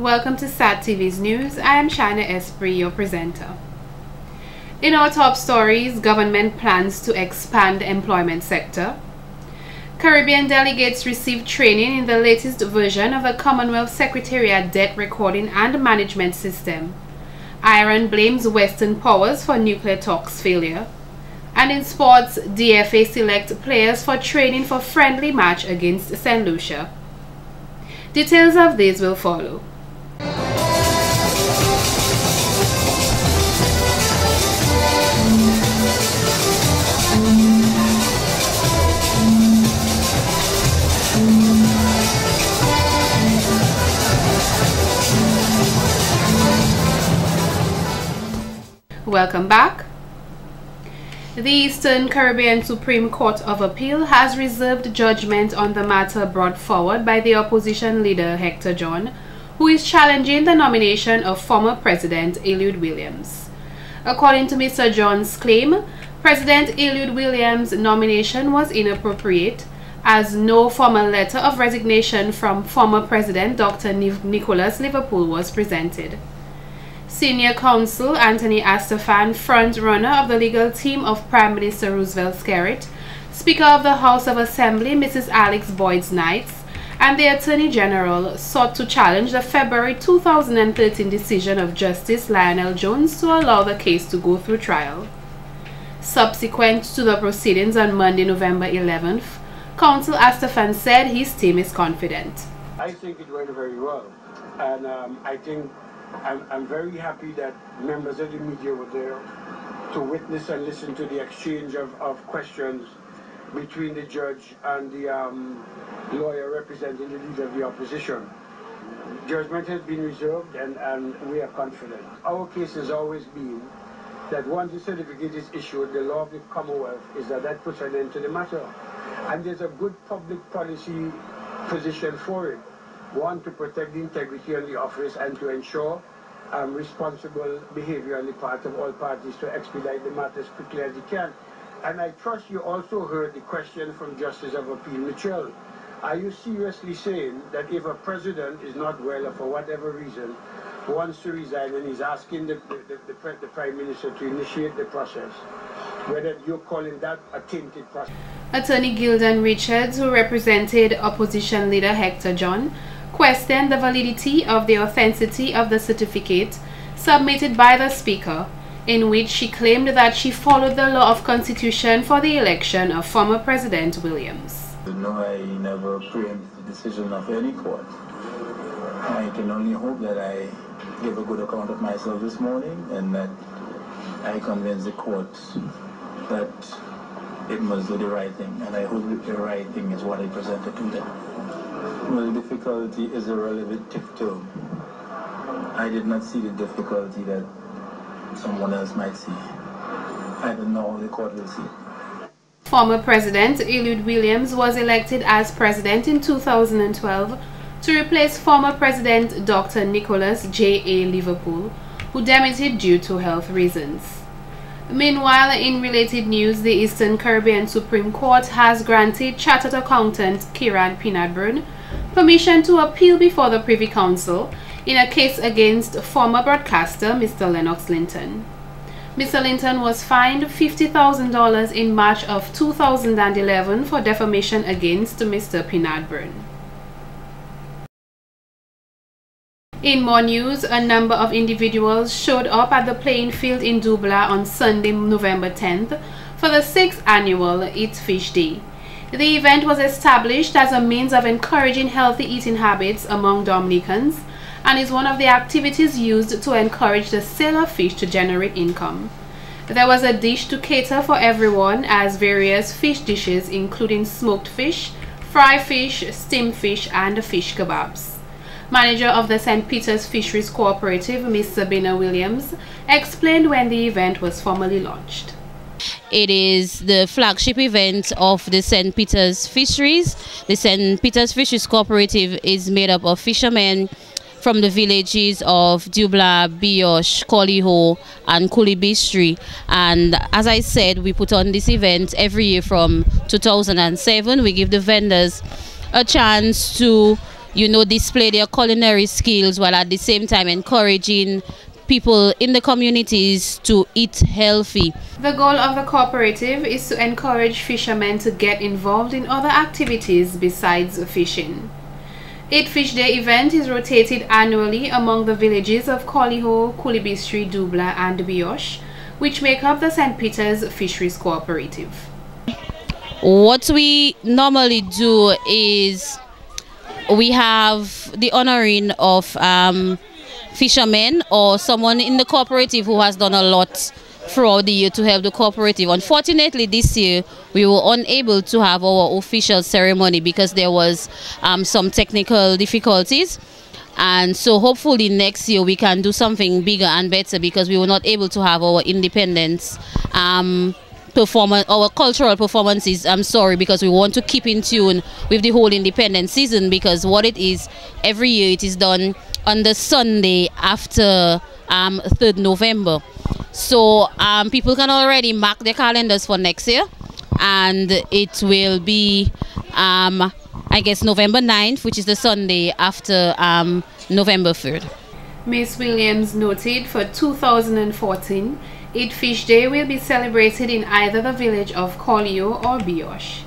Welcome to SAT TV's news. I am Shana Esprit, your presenter. In our top stories, government plans to expand employment sector. Caribbean delegates received training in the latest version of the Commonwealth Secretariat Debt Recording and Management System. Iran blames Western powers for nuclear talks failure. And in sports, DFA select players for training for friendly match against St. Lucia. Details of these will follow. Welcome back. The Eastern Caribbean Supreme Court of Appeal has reserved judgment on the matter brought forward by the opposition leader Hector John, who is challenging the nomination of former President Eliud Williams. According to Mr. John's claim, President Eliud Williams' nomination was inappropriate, as no formal letter of resignation from former President Dr. Nicholas Liverpool was presented. Senior counsel Anthony Astafan, front-runner of the legal team of Prime Minister Roosevelt Skerrit, Speaker of the House of Assembly Mrs. Alex Boyd-Knights, and the Attorney General sought to challenge the February 2013 decision of Justice Lionel Jones to allow the case to go through trial. Subsequent to the proceedings on Monday, November 11th, Counsel Astafan said his team is confident. I think it went very well, and I'm very happy that members of the media were there to witness and listen to the exchange of questions between the judge and the lawyer representing the leader of the opposition. Judgment has been reserved and we are confident. Our case has always been that once the certificate is issued, the law of the Commonwealth is that puts an end to the matter. And there's a good public policy position for it. One, to protect the integrity of the office and to ensure responsible behavior on the part of all parties to expedite the matter as quickly as you can. And I trust you also heard the question from Justice of Appeal Mitchell. Are you seriously saying that if a president is not well or for whatever reason wants to resign and he's asking the Prime Minister to initiate the process, whether you're calling that a tainted process? Attorney Gildan Richards, who represented opposition leader Hector John, questioned the validity of the authenticity of the certificate submitted by the Speaker, in which she claimed that she followed the law of Constitution for the election of former President Williams. No, I never preempt the decision of any court. I can only hope that I gave a good account of myself this morning and that I convinced the court that it must do the right thing, and I hope the right thing is what I presented to them. Well, the difficulty is a relative term. I did not see the difficulty that someone else might see. I don't know how the court will see it. Former President Eliud Williams was elected as president in 2012 to replace former President Dr. Nicholas J.A. Liverpool, who demitted due to health reasons. Meanwhile, in related news, the Eastern Caribbean Supreme Court has granted Chartered Accountant Kieran Pinatburn permission to appeal before the Privy Council in a case against former broadcaster Mr. Lennox Linton. Mr. Linton was fined $50,000 in March of 2011 for defamation against Mr. Pinatburn. In more news, a number of individuals showed up at the playing field in Dubla on Sunday, November 10th for the 6th annual Eat Fish Day. The event was established as a means of encouraging healthy eating habits among Dominicans and is one of the activities used to encourage the sale of fish to generate income. There was a dish to cater for everyone, as various fish dishes including smoked fish, fried fish, steamed fish and fish kebabs. Manager of the St. Peter's Fisheries Cooperative, Ms. Sabina Williams, explained when the event was formally launched. It is the flagship event of the St. Peter's Fisheries. The St. Peter's Fisheries Cooperative is made up of fishermen from the villages of Dubla, Biosh, Koliho and Kulibistri. And as I said, we put on this event every year from 2007. We give the vendors a chance to you know, display their culinary skills while at the same time encouraging people in the communities to eat healthy. The goal of the cooperative is to encourage fishermen to get involved in other activities besides fishing. Eat Fish Day event is rotated annually among the villages of Koliho, Kulibistri, Dubla and Bioche, which make up the St. Peter's Fisheries Cooperative. What we normally do is we have the honoring of fishermen or someone in the cooperative who has done a lot throughout the year to help the cooperative. Unfortunately, this year we were unable to have our official ceremony because there was some technical difficulties, and so hopefully next year we can do something bigger and better, because we were not able to have our independence performance, our cultural performances. I'm sorry, because we want to keep in tune with the whole independence season, because what it is, every year it is done on the Sunday after 3rd November. So people can already mark their calendars for next year, and it will be I guess November 9th, which is the Sunday after November 3rd. Ms. Williams noted for 2014, Eat Fish Day will be celebrated in either the village of Kolio or Bioche.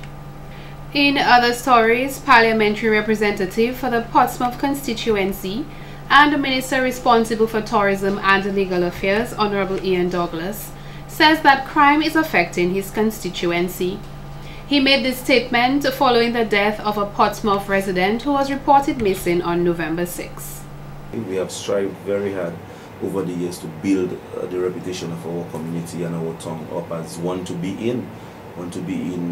In other stories, parliamentary representative for the Portsmouth constituency and the Minister responsible for tourism and legal affairs, Honorable Ian Douglas, says that crime is affecting his constituency. He made this statement following the death of a Portsmouth resident who was reported missing on November 6. We have strived very hard over the years to build the reputation of our community and our town up as one to be in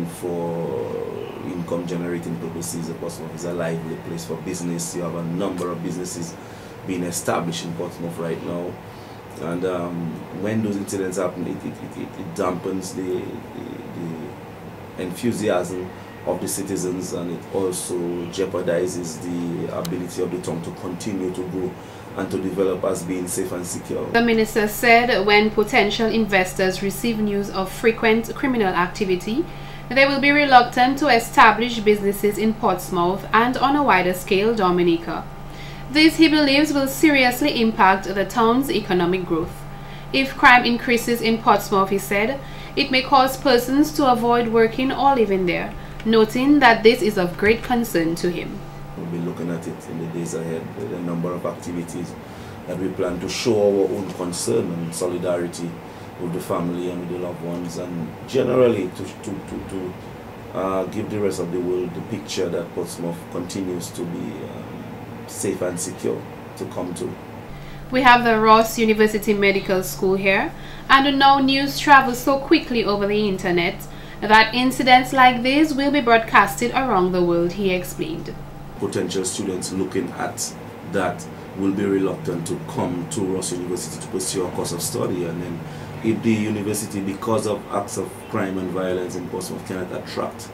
for income generating purposes. Portsmouth is a lively place for business. You have a number of businesses being established in Portsmouth right now, and when those incidents happen, it dampens the enthusiasm of the citizens, and it also jeopardizes the ability of the town to continue to grow and to develop as being safe and secure. The minister said when potential investors receive news of frequent criminal activity, they will be reluctant to establish businesses in Portsmouth and on a wider scale Dominica. This, he believes, will seriously impact the town's economic growth. If crime increases in Portsmouth, he said, it may cause persons to avoid working or living there, noting that this is of great concern to him. We'll be looking at it in the days ahead with a number of activities that we plan to show our own concern and solidarity with the family and with the loved ones, and generally to give the rest of the world the picture that Portsmouth continues to be safe and secure to come to. We have the Ross University Medical School here, and now news travels so quickly over the internet that incidents like this will be broadcasted around the world, he explained. Potential students looking at that will be reluctant to come to Ross University to pursue a course of study, and then if the university, because of acts of crime and violence in Portsmouth, cannot attract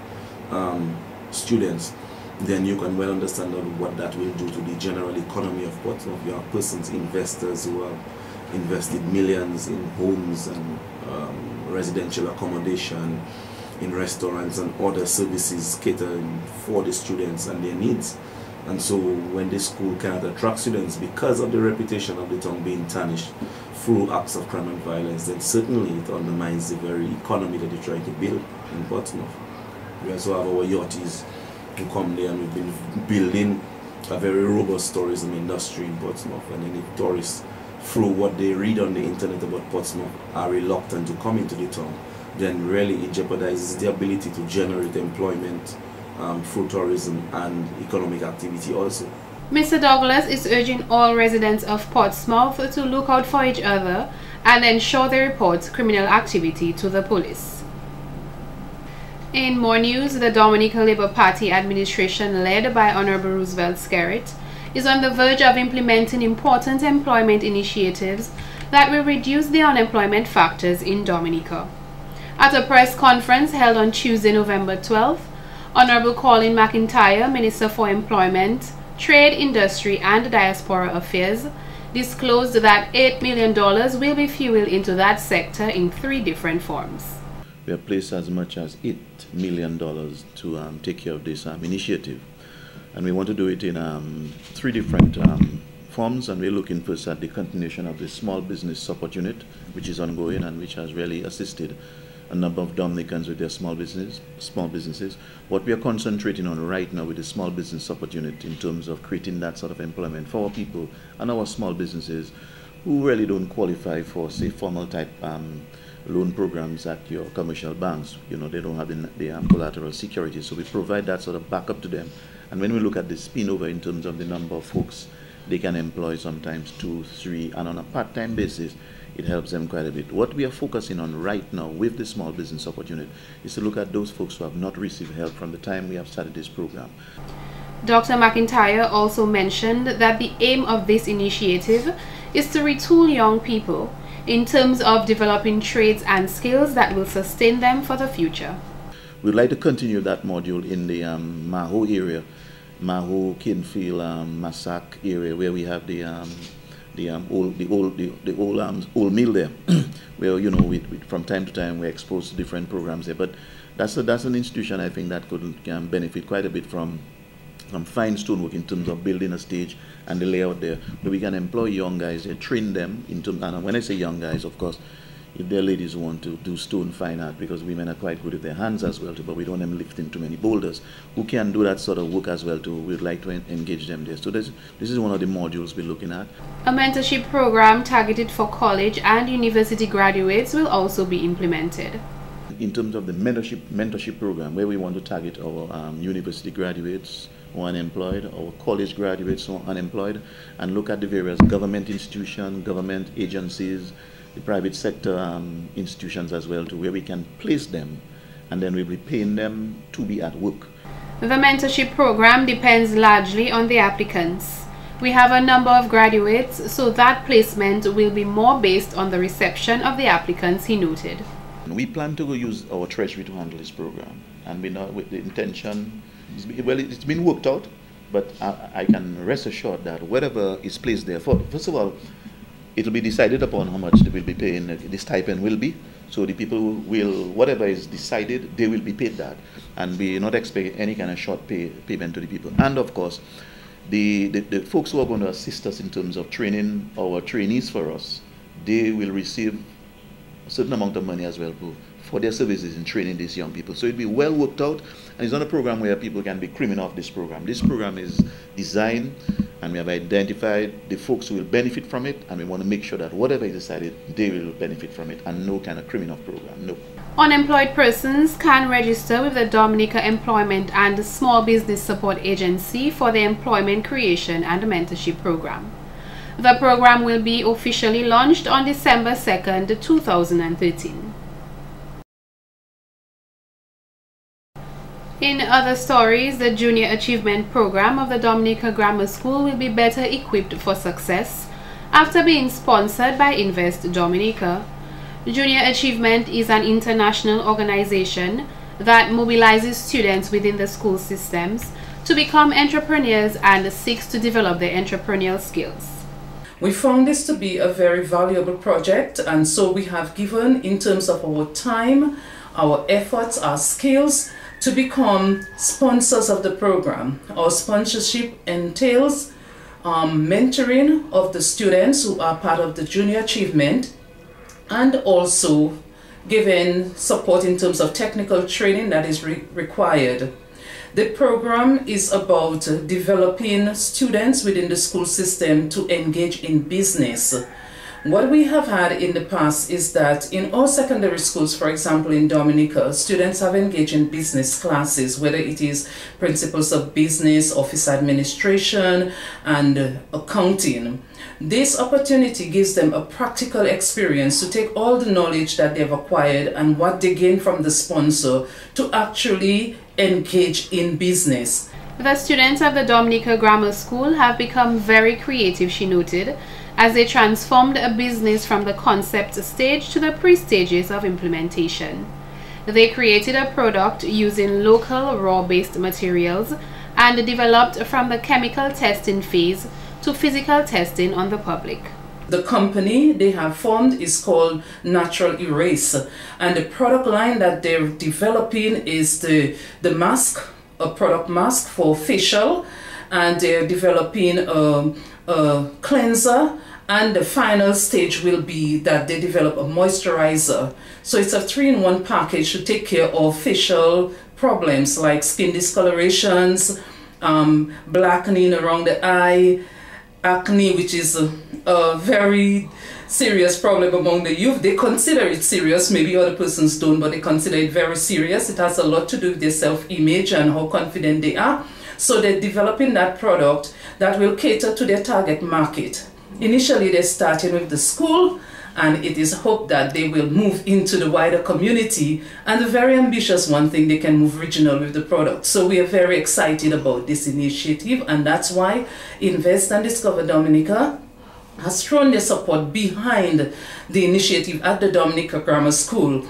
students, then you can well understand what that will do to the general economy of Portsmouth. You have persons, investors who have invested millions in homes and residential accommodation, in restaurants and other services catering for the students and their needs. And so when the school cannot attract students because of the reputation of the town being tarnished through acts of crime and violence, then certainly it undermines the very economy that they're trying to build in Portsmouth. We also have our yachties who come there, and we've been building a very robust tourism industry in Portsmouth. And then if tourists, through what they read on the internet about Portsmouth, are reluctant to come into the town, then really it jeopardizes the ability to generate employment through tourism and economic activity also. Mr. Douglas is urging all residents of Portsmouth to look out for each other and ensure they report criminal activity to the police. In more news, the Dominica Labour Party administration, led by Honorable Roosevelt Skerrit, is on the verge of implementing important employment initiatives that will reduce the unemployment factors in Dominica. At a press conference held on Tuesday, November 12th, Honorable Colin McIntyre, Minister for Employment, Trade, Industry and Diaspora Affairs, disclosed that $8 million will be fueled into that sector in 3 different forms. We have placed as much as $8 million to take care of this initiative. And we want to do it in 3 different forms, and we're looking first at the continuation of the small business support unit, which is ongoing and which has really assisted a number of Dominicans with their small businesses. What we are concentrating on right now with the small business support unit in terms of creating that sort of employment for our people and our small businesses who really don't qualify for, say, formal type loan programs at your commercial banks. You know, they don't have the collateral security, so we provide that sort of backup to them. And when we look at the spin-over in terms of the number of folks they can employ, sometimes 2, 3, and on a part-time basis, it helps them quite a bit. What we are focusing on right now with the small business support unit is to look at those folks who have not received help from the time we have started this program. Dr. McIntyre also mentioned that the aim of this initiative is to retool young people in terms of developing trades and skills that will sustain them for the future. We'd like to continue that module in the Maho area, Maho, Kinfield, Massac area, where we have the old mill there, where, you know, from time to time we're exposed to different programs there. But that's an institution I think that could benefit quite a bit from fine stonework in terms of building a stage and the layout there, where we can employ young guys and train them in terms. And when I say young guys, of course, if there are ladies who want to do stone fine art, because women are quite good with their hands as well too, but we don't want them lifting too many boulders, who can do that sort of work as well too. We'd like to engage them there. So this is one of the modules we're looking at. A mentorship program targeted for college and university graduates will also be implemented. In terms of the mentorship program, where we want to target our university graduates who are unemployed, our college graduates who are unemployed, and look at the various government institutions, government agencies, the private sector institutions as well too, where we can place them, and then we'll be paying them to be at work. The mentorship program depends largely on the applicants. We have a number of graduates, so that placement will be more based on the reception of the applicants, he noted. We plan to use our treasury to handle this program, and we know with the intention, well, it's been worked out, but I can rest assured that whatever is placed there, first of all, it will be decided upon how much they will be paying, the stipend will be. So the people will, whatever is decided, they will be paid that. And we not expect any kind of short payment to the people. And of course, the folks who are going to assist us in terms of training our trainees for us, they will receive a certain amount of money as well for their services in training these young people. So it'll be well worked out, and it's not a program where people can be criminal off this program. This program is designed, and we have identified the folks who will benefit from it, and we want to make sure that whatever is decided, they will benefit from it, and no kind of criminal program, no. Unemployed persons can register with the Dominica Employment and Small Business Support Agency for the Employment Creation and Mentorship Program. The program will be officially launched on December 2nd, 2013. In other stories, the Junior Achievement Program of the Dominica Grammar School will be better equipped for success after being sponsored by Invest Dominica. Junior Achievement is an international organization that mobilizes students within the school systems to become entrepreneurs and seeks to develop their entrepreneurial skills. We found this to be a very valuable project, and so we have given, in terms of our time, our efforts, our skills, to become sponsors of the program. Our sponsorship entails mentoring of the students who are part of the Junior Achievement, and also giving support in terms of technical training that is required. The program is about developing students within the school system to engage in business. What we have had in the past is that in all secondary schools, for example in Dominica, students have engaged in business classes, whether it is principles of business, office administration, and accounting. This opportunity gives them a practical experience to take all the knowledge that they've acquired and what they gain from the sponsor to actually engage in business. The students of the Dominica Grammar School have become very creative, she noted, as they transformed a business from the concept stage to the pre-stages of implementation. They created a product using local raw-based materials and developed from the chemical testing phase to physical testing on the public. The company they have formed is called Natural Erase, and the product line that they're developing is the mask, a product mask for facial, and they're developing a cleanser, and the final stage will be that they develop a moisturizer. So it's a 3-in-1 package to take care of facial problems like skin discolorations, blackening around the eye, acne, which is a very serious problem among the youth. They consider it serious, maybe other persons don't, but they consider it very serious. It has a lot to do with their self-image and how confident they are. So they're developing that product that will cater to their target market. Initially, they're starting with the school, and it is hoped that they will move into the wider community, and the very ambitious one thing, they can move regional with the product. So we are very excited about this initiative, and that's why Invest and Discover Dominica has thrown their support behind the initiative at the Dominica Grammar School.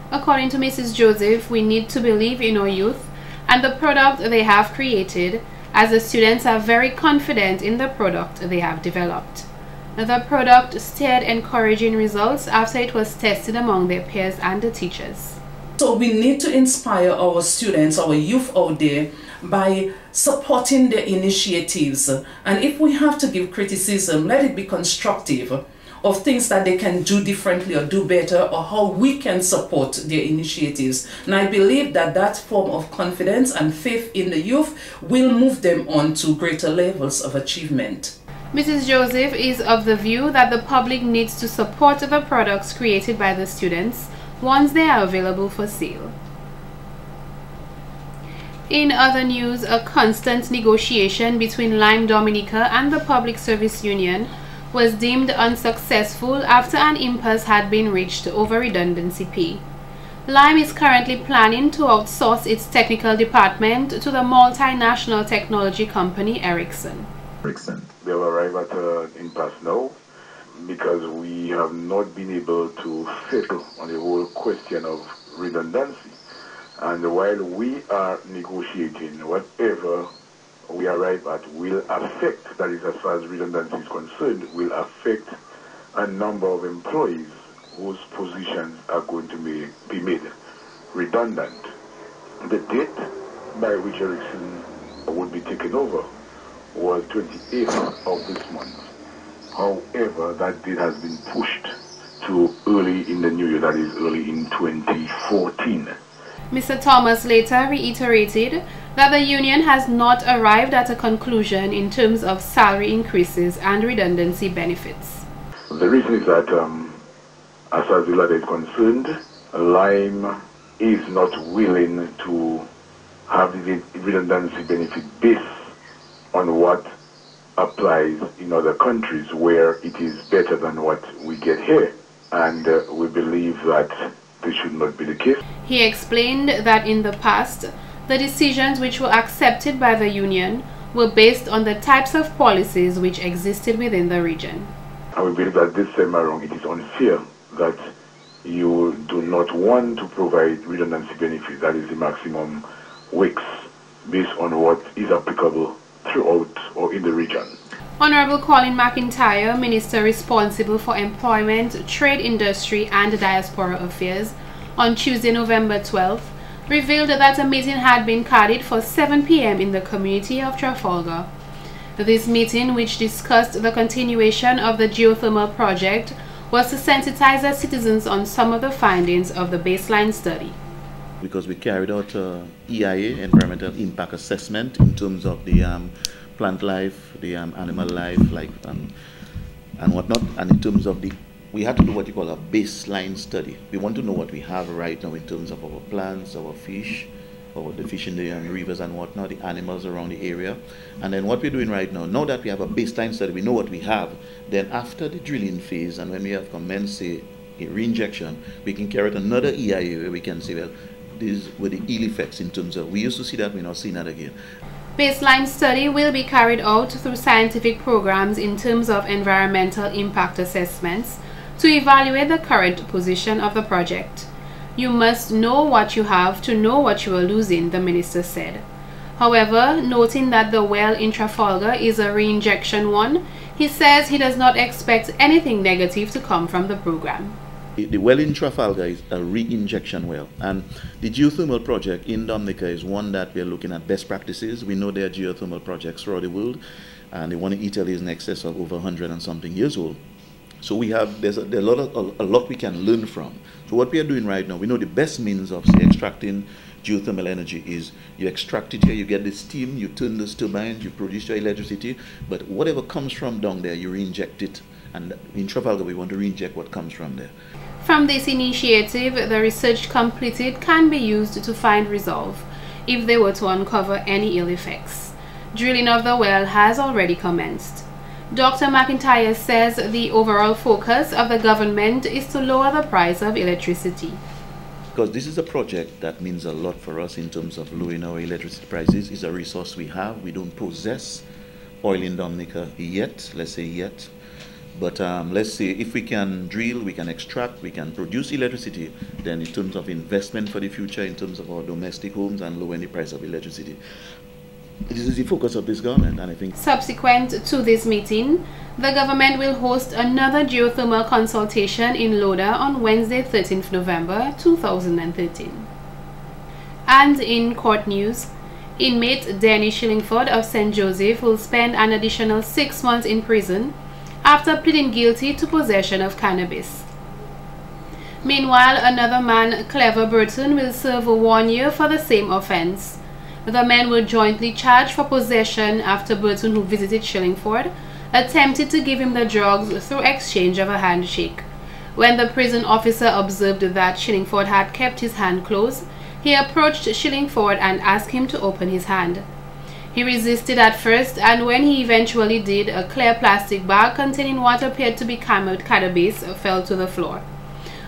According to Mrs. Joseph, we need to believe in our youth and the product they have created, as the students are very confident in the product they have developed. The product stated encouraging results after it was tested among their peers and the teachers. So we need to inspire our students, our youth out there, by supporting their initiatives. And if we have to give criticism, let it be constructive, of things that they can do differently or do better, or how we can support their initiatives. And I believe that that form of confidence and faith in the youth will move them on to greater levels of achievement. Mrs. Joseph is of the view that the public needs to support the products created by the students once they are available for sale. In other news, a constant negotiation between Lime Dominica and the Public Service Union was deemed unsuccessful after an impasse had been reached over redundancy pay. Lime is currently planning to outsource its technical department to the multinational technology company Ericsson. We have arrived at an impasse now because we have not been able to settle on the whole question of redundancy. And while we are negotiating, whatever we arrive at will affect, that is as far as redundancy is concerned, will affect a number of employees whose positions are going to be made redundant. The date by which Ericsson would be taken over was 28th of this month. However, that date has been pushed to early in the new year, that is early in 2014. Mr. Thomas later reiterated that the union has not arrived at a conclusion in terms of salary increases and redundancy benefits. The reason is that, as far as the latter is concerned, Lime is not willing to have the redundancy benefit based on what applies in other countries where it is better than what we get here. And we believe that this should not be the case. He explained that in the past, the decisions which were accepted by the union were based on the types of policies which existed within the region. And we believe that this time around it is unfair that you do not want to provide redundancy benefits, that is the maximum weeks, based on what is applicable throughout or in the region. Honorable Colin McIntyre, Minister responsible for Employment, Trade, Industry and Diaspora Affairs, on Tuesday, November 12th, revealed that a meeting had been carried for 7 p.m. in the community of Trafalgar. This meeting, which discussed the continuation of the geothermal project, was to sensitize the citizens on some of the findings of the baseline study. Because we carried out EIA, Environmental Impact Assessment, in terms of the plant life, the animal life, and whatnot, and in terms of we had to do what you call a baseline study. We want to know what we have right now in terms of our plants, our fish, the fish in the rivers and whatnot, the animals around the area. And then what we're doing right now that we have a baseline study, we know what we have, then after the drilling phase and when we have commenced a reinjection, we can carry out another EIA where we can say, well, these were the ill effects in terms of, we used to see that, we're not seeing that again. Baseline study will be carried out through scientific programs in terms of environmental impact assessments to evaluate the current position of the project. You must know what you have to know what you are losing, the minister said. However, noting that the well in Trafalgar is a reinjection one, he says he does not expect anything negative to come from the program. The well in Trafalgar is a re-injection well, and the geothermal project in Dominica is one that we are looking at best practices. We know there are geothermal projects throughout the world, and the one in Italy is in excess of over 100 and something years old. So there's a lot we can learn from. So what we are doing right now, we know the best means of, say, extracting geothermal energy is you extract it here, you get the steam, you turn those turbines, you produce your electricity, but whatever comes from down there, you re-inject it. And in Trafalgar, we want to re-inject what comes from there. From this initiative, the research completed can be used to find resolve if they were to uncover any ill effects. Drilling of the well has already commenced. Dr. McIntyre says the overall focus of the government is to lower the price of electricity. Because this is a project that means a lot for us in terms of lowering our electricity prices. It's a resource we have. We don't possess oil in Dominica yet, let's say yet. But let's say if we can drill, we can extract, we can produce electricity, then in terms of investment for the future, in terms of our domestic homes and lowering the price of electricity. This is the focus of this government, and I think... Subsequent to this meeting, the government will host another geothermal consultation in Loda on Wednesday, 13th November 2013. And in court news, inmate Denny Shillingford of St. Joseph will spend an additional 6 months in prison after pleading guilty to possession of cannabis. Meanwhile, another man, Clever Burton, will serve 1 year for the same offense. The men were jointly charged for possession after Burton, who visited Shillingford, attempted to give him the drugs through exchange of a handshake. When the prison officer observed that Shillingford had kept his hand closed, he approached Shillingford and asked him to open his hand. He resisted at first, and when he eventually did, a clear plastic bag containing what appeared to be cannabis fell to the floor.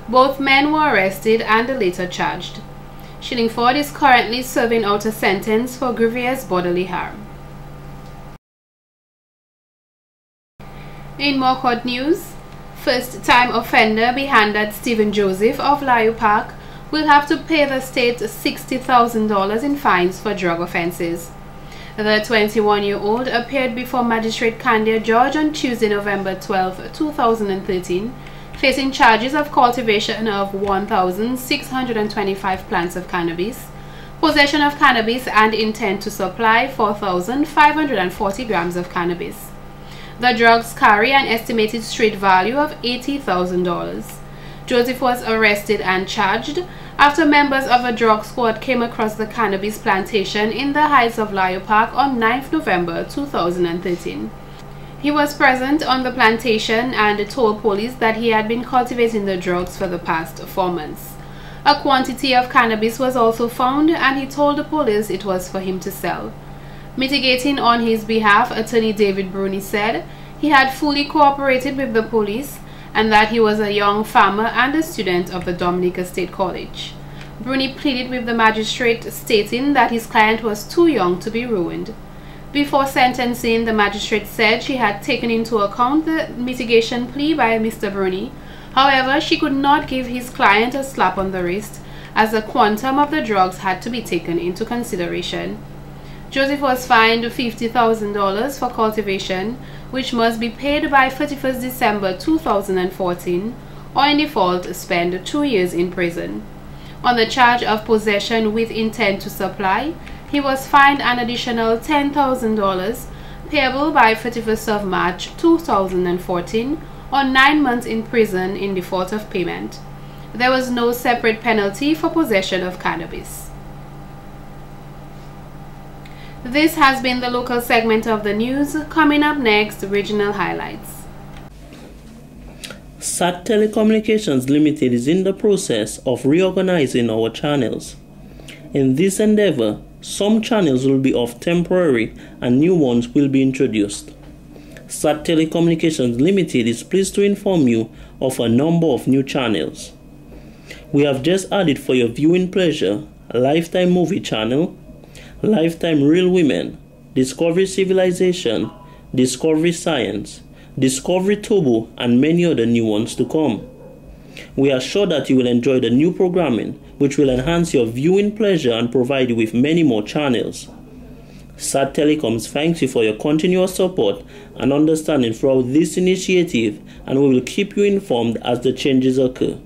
Both men were arrested and later charged. Shillingford is currently serving out a sentence for grievous bodily harm. In more court news, first-time offender Behandad Stephen Joseph of Layu Park will have to pay the state $60,000 in fines for drug offenses. The 21-year-old appeared before Magistrate Candia George on Tuesday, November 12, 2013, facing charges of cultivation of 1,625 plants of cannabis, possession of cannabis and intent to supply 4,540 grams of cannabis. The drugs carry an estimated street value of $80,000. Joseph was arrested and charged after members of a drug squad came across the cannabis plantation in the heights of Layu Park on 9th November 2013. He was present on the plantation and told police that he had been cultivating the drugs for the past 4 months. A quantity of cannabis was also found, and he told the police it was for him to sell. Mitigating on his behalf, Attorney David Bruni said he had fully cooperated with the police and that he was a young farmer and a student of the Dominica State College. Bruni pleaded with the magistrate, stating that his client was too young to be ruined. Before sentencing, the magistrate said she had taken into account the mitigation plea by Mr. Bruni. However, she could not give his client a slap on the wrist, as the quantum of the drugs had to be taken into consideration. Joseph was fined $50,000 for cultivation, which must be paid by 31st December 2014, or in default spend 2 years in prison. On the charge of possession with intent to supply, he was fined an additional $10,000, payable by 31st of March 2014, or 9 months in prison in default of payment. There was no separate penalty for possession of cannabis. This has been the local segment of the news. Coming up next, regional highlights. SAT Telecommunications Limited is in the process of reorganizing our channels. In this endeavor, some channels will be off temporarily and new ones will be introduced. SAT Telecommunications Limited is pleased to inform you of a number of new channels. We have just added for your viewing pleasure a Lifetime Movie Channel, Lifetime Real Women, Discovery Civilization, Discovery Science, Discovery Turbo, and many other new ones to come. We are sure that you will enjoy the new programming, which will enhance your viewing pleasure and provide you with many more channels. SAT Telecoms thanks you for your continuous support and understanding throughout this initiative, and we will keep you informed as the changes occur.